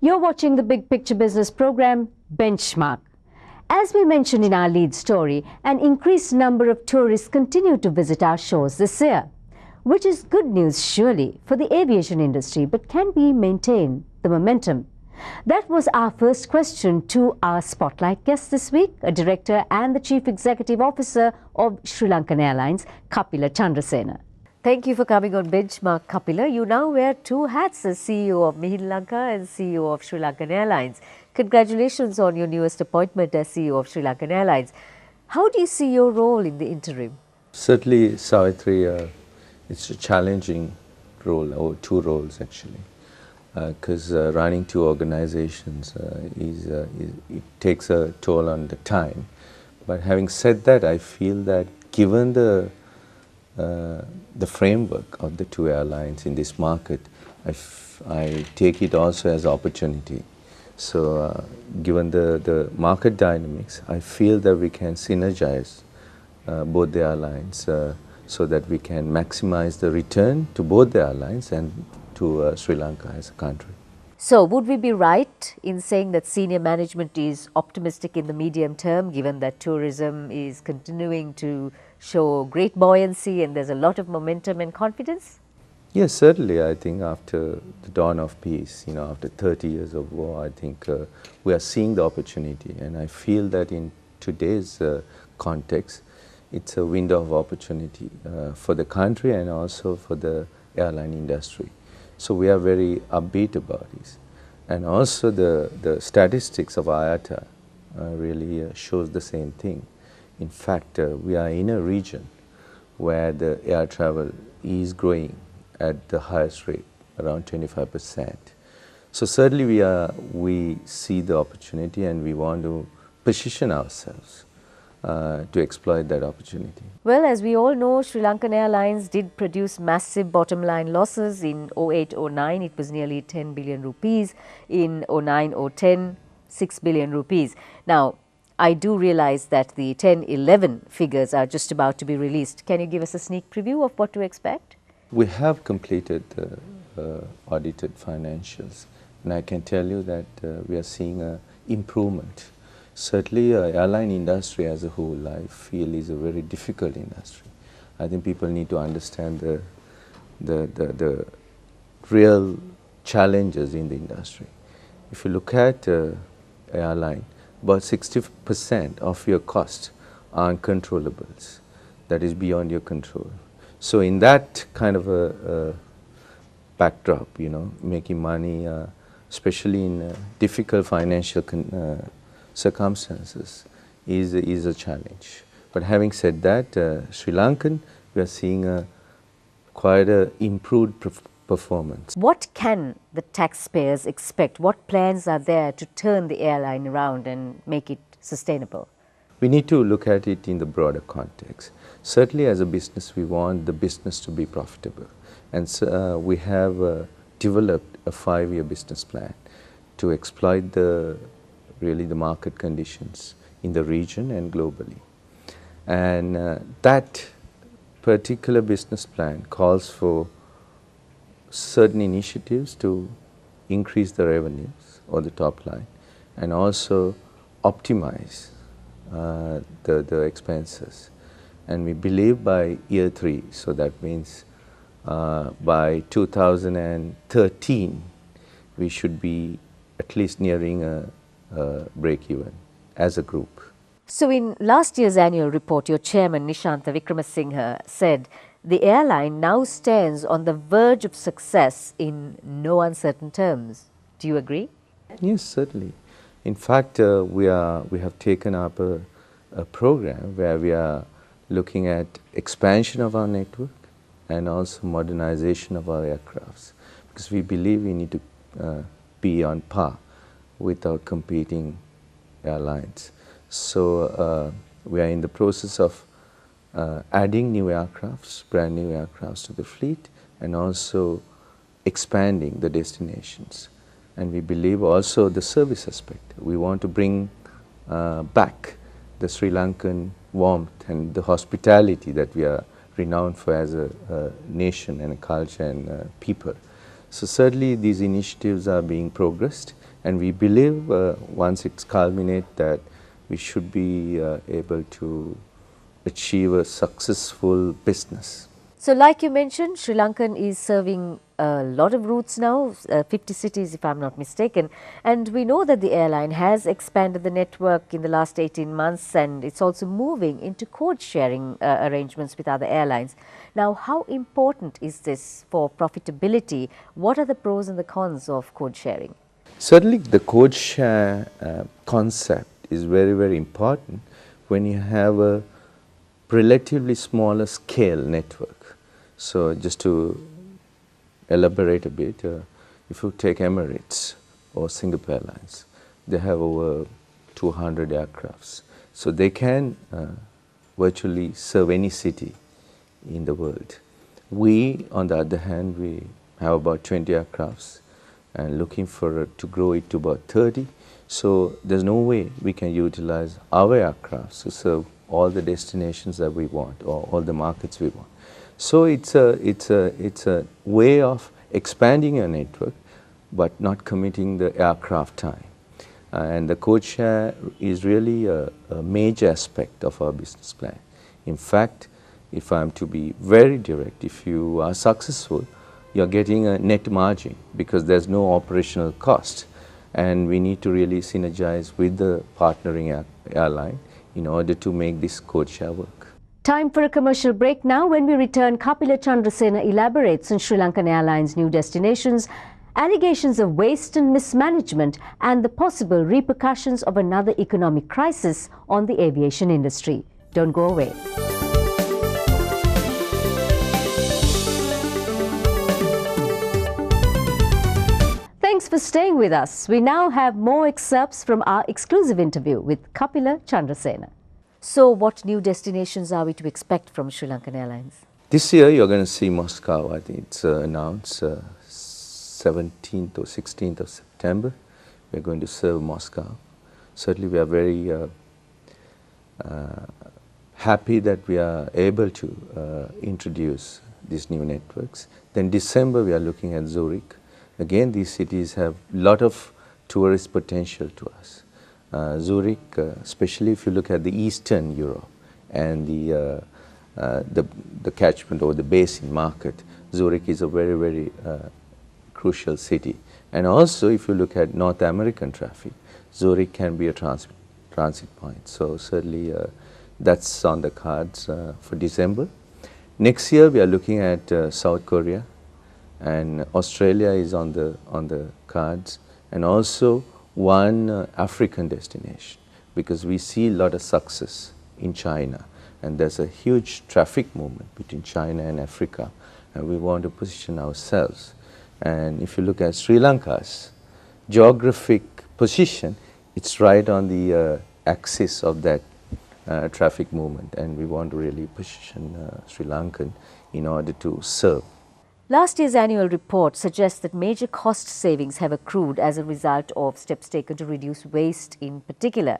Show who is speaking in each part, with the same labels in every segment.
Speaker 1: You're watching the Big Picture Business program, Benchmark. As we mentioned in our lead story, an increased number of tourists continue to visit our shores this year, which is good news surely for the aviation industry, but can we maintain the momentum? That was our first question to our spotlight guest this week, a director and the chief executive officer of Sri Lankan Airlines, Kapila Chandrasena. Thank you for coming on Benchmark, Kapila. You now wear two hats as CEO of Mihin Lanka and CEO of Sri Lankan Airlines. Congratulations on your newest appointment as CEO of Sri Lankan Airlines. How do you see your role in the interim?
Speaker 2: Certainly, Savitri, it's a challenging role, or two roles actually, because running two organizations it takes a toll on the time. But having said that, I feel that given the framework of the two airlines in this market, I take it also as opportunity. So given the market dynamics, I feel that we can synergize both the airlines so that we can maximize the return to both the airlines and to Sri Lanka as a country.
Speaker 1: So would we be right in saying that senior management is optimistic in the medium term, given that tourism is continuing to show great buoyancy and there's a lot of momentum and confidence?
Speaker 2: Yes, certainly. I think after the dawn of peace, after 30 years of war, I think we are seeing the opportunity, and I feel that in today's context, it's a window of opportunity for the country and also for the airline industry. So we are very upbeat about this. And also the statistics of IATA really shows the same thing. In fact, we are in a region where the air travel is growing at the highest rate, around 25%. So certainly we see the opportunity and we want to position ourselves to exploit that opportunity.
Speaker 1: Well, as we all know, Sri Lankan Airlines did produce massive bottom line losses in 08-09. It was nearly 10 billion rupees. In 09-10, 6 billion rupees. Now, I do realize that the 10-11 figures are just about to be released. Can you give us a sneak preview of what to expect?
Speaker 2: We have completed the audited financials, and I can tell you that we are seeing an improvement. Certainly, airline industry as a whole, I feel, is a very difficult industry. I think people need to understand the real challenges in the industry. If you look at airline, about 60% of your costs are uncontrollables. That is beyond your control. So in that kind of a backdrop, making money, especially in difficult financial circumstances, is a challenge. But having said that, Sri Lankan, we are seeing quite an improved performance.
Speaker 1: What can the taxpayers expect? What plans are there to turn the airline around and make it sustainable?
Speaker 2: We need to look at it in the broader context. Certainly as a business, we want the business to be profitable. And so we have developed a 5-year business plan to exploit the market conditions in the region and globally. And that particular business plan calls for certain initiatives to increase the revenues or the top line and also optimize the expenses. And we believe by year 3, so that means by 2013, we should be at least nearing a break-even as a group.
Speaker 1: So in last year's annual report, your chairman, Nishantha Wickramasinghe, said the airline now stands on the verge of success in no uncertain terms. Do you agree?
Speaker 2: Yes, certainly. In fact, we have taken up a program where we are looking at expansion of our network and also modernization of our aircrafts, because we believe we need to be on par with our competing airlines. So we are in the process of adding new aircrafts, brand new aircrafts to the fleet, and also expanding the destinations. And we believe also the service aspect. We want to bring back the Sri Lankan warmth and the hospitality that we are renowned for as a nation and a culture and people. So certainly these initiatives are being progressed, And we believe once it's culminates that we should be able to achieve a successful business.
Speaker 1: So like you mentioned, Sri Lankan is serving a lot of routes now, 50 cities if I'm not mistaken. And we know that the airline has expanded the network in the last 18 months, and it's also moving into code sharing arrangements with other airlines. Now, how important is this for profitability? What are the pros and the cons of code sharing?
Speaker 2: Certainly the code share concept is very, very important when you have a relatively smaller scale network. So just to elaborate a bit, if you take Emirates or Singapore Airlines, they have over 200 aircrafts. So they can virtually serve any city in the world. We, on the other hand, we have about 20 aircrafts and looking for to grow it to about 30. So there's no way we can utilize our aircrafts to serve all the destinations that we want or all the markets we want. So it's a way of expanding your network, but not committing the aircraft time. And the code share is really a major aspect of our business plan. In fact, if I'm to be very direct, if you are successful, you're getting a net margin because there's no operational cost. And we need to really synergize with the partnering airline in order to make this code share work.
Speaker 1: Time for a commercial break now. When we return, Kapila Chandrasena elaborates on Sri Lankan Airlines' new destinations, allegations of waste and mismanagement, and the possible repercussions of another economic crisis on the aviation industry. Don't go away. Thanks for staying with us. We now have more excerpts from our exclusive interview with Kapila Chandrasena. So what new destinations are we to expect from Sri Lankan Airlines?
Speaker 2: This year you're going to see Moscow. I think it's announced 17th or 16th of September. We're going to serve Moscow. Certainly we are very happy that we are able to introduce these new networks. Then December we are looking at Zurich. Again, these cities have a lot of tourist potential to us. Zurich, especially if you look at the Eastern Europe and the catchment or the basin market, Zurich is a very, very crucial city. And also, if you look at North American traffic, Zurich can be a transit point. So certainly that's on the cards for December. Next year, we are looking at South Korea, and Australia is on the cards, and also one African destination, because we see a lot of success in China, and there's a huge traffic movement between China and Africa, and we want to position ourselves. And if you look at Sri Lanka's geographic position, it's right on the axis of that traffic movement, and we want to really position Sri Lankan in order to serve.
Speaker 1: Last year's annual report suggests that major cost savings have accrued as a result of steps taken to reduce waste in particular.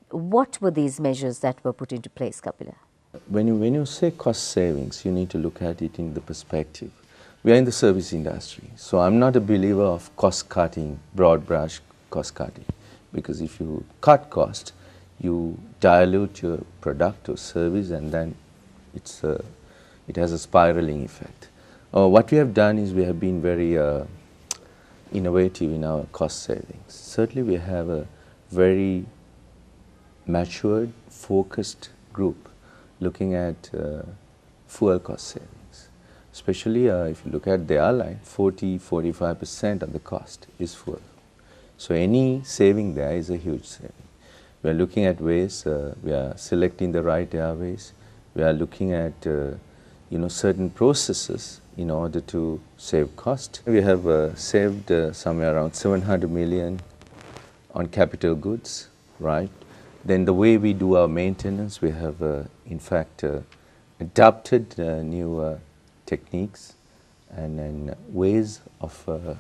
Speaker 1: What were these measures that were put into place, Kapila?
Speaker 2: When you say cost savings, you need to look at it in the perspective. We are in the service industry, so I'm not a believer of cost cutting, broad brush cost cutting, because if you cut cost, you dilute your product or service, and then it has a spiraling effect. What we have done is we have been very innovative in our cost savings. Certainly we have a very matured, focused group looking at fuel cost savings. Especially if you look at the airline, 40–45% of the cost is fuel. So any saving there is a huge saving. We are looking at ways, we are selecting the right airways, we are looking at certain processes in order to save cost. We have saved somewhere around 700 million on capital goods, right? Then the way we do our maintenance, we have in fact adopted new techniques and ways of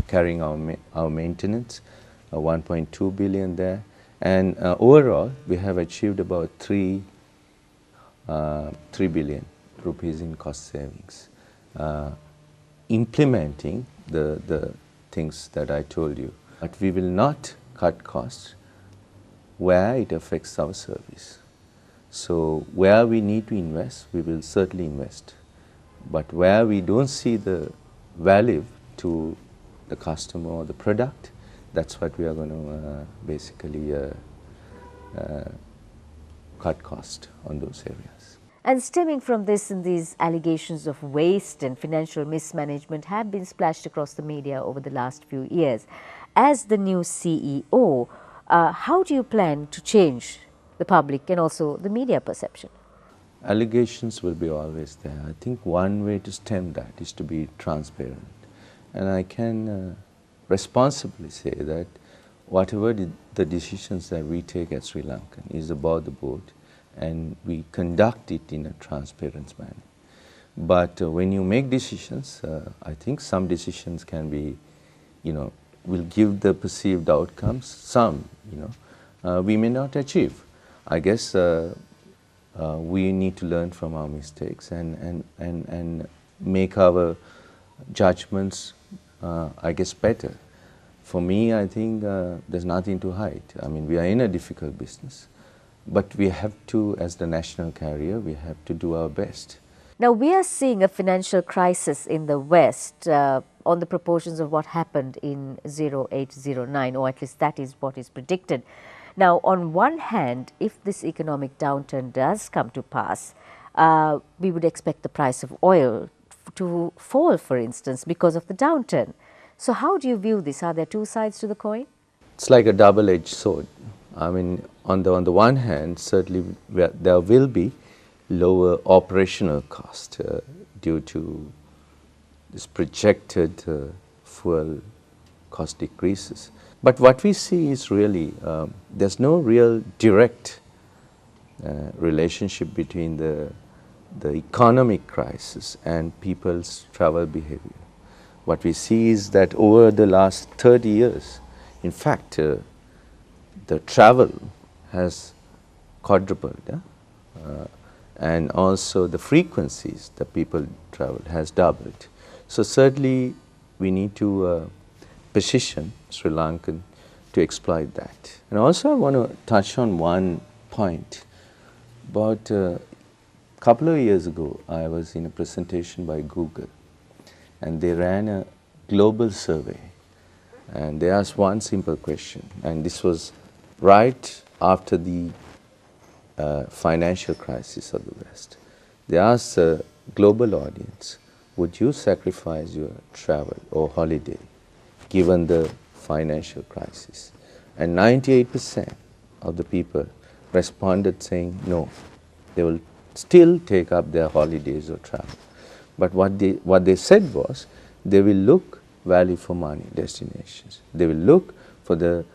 Speaker 2: carrying our maintenance, 1.2 billion there. And overall, we have achieved about 3 billion rupees in cost savings, implementing the things that I told you. but we will not cut costs where it affects our service. So where we need to invest, we will certainly invest. But where we don't see the value to the customer or the product, that's what we are going to basically cut cost on those areas.
Speaker 1: And stemming from this, and these allegations of waste and financial mismanagement have been splashed across the media over the last few years. As the new CEO, how do you plan to change the public and also the media perception?
Speaker 2: Allegations will be always there. I think one way to stem that is to be transparent. And I can responsibly say that whatever the decisions that we take at Sri Lankan is above the board, and we conduct it in a transparent manner. But when you make decisions, I think some decisions can be, will give the perceived outcomes. Some, we may not achieve. I guess we need to learn from our mistakes and make our judgments, I guess, better. For me, I think there's nothing to hide. I mean, we are in a difficult business, but we have to, as the national carrier, we have to do our best.
Speaker 1: Now, we are seeing a financial crisis in the West on the proportions of what happened in 0809, or at least that is what is predicted. Now, on one hand, if this economic downturn does come to pass, we would expect the price of oil to fall, for instance, because of the downturn. So how do you view this? Are there two sides to the coin?
Speaker 2: It's like a double-edged sword. I mean, on the one hand, certainly there will be lower operational cost due to this projected fuel cost decreases. But what we see is really, there's no real direct relationship between the economic crisis and people's travel behavior. What we see is that over the last 30 years, in fact, the travel has quadrupled, and also the frequencies that people travel has doubled. So certainly we need to position Sri Lankan to exploit that. And also I want to touch on one point. About a couple of years ago, I was in a presentation by Google, and they ran a global survey, and they asked one simple question, and this was right after the financial crisis of the West. They asked a global audience, would you sacrifice your travel or holiday given the financial crisis? And 98% of the people responded saying no, they will still take up their holidays or travel. But what they said was, they will look value for money destinations. They will look for the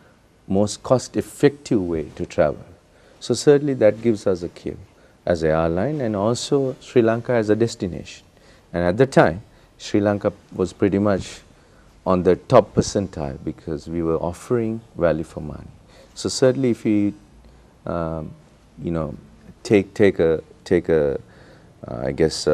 Speaker 2: most cost-effective way to travel. So certainly that gives us a cue as an airline, and also Sri Lanka as a destination. And at the time, Sri Lanka was pretty much on the top percentile because we were offering value for money. So certainly if we, take a I guess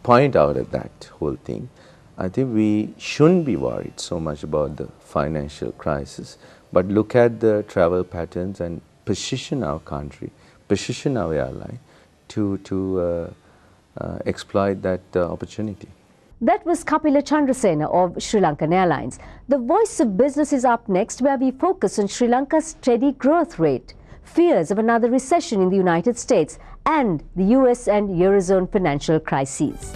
Speaker 2: point out of that whole thing, I think we shouldn't be worried so much about the financial crisis, but look at the travel patterns and position our country, position our airline to exploit that opportunity.
Speaker 1: That was Kapila Chandrasena of Sri Lankan Airlines. The Voice of Business is up next, where we focus on Sri Lanka's steady growth rate, fears of another recession in the United States, and the US and Eurozone financial crises.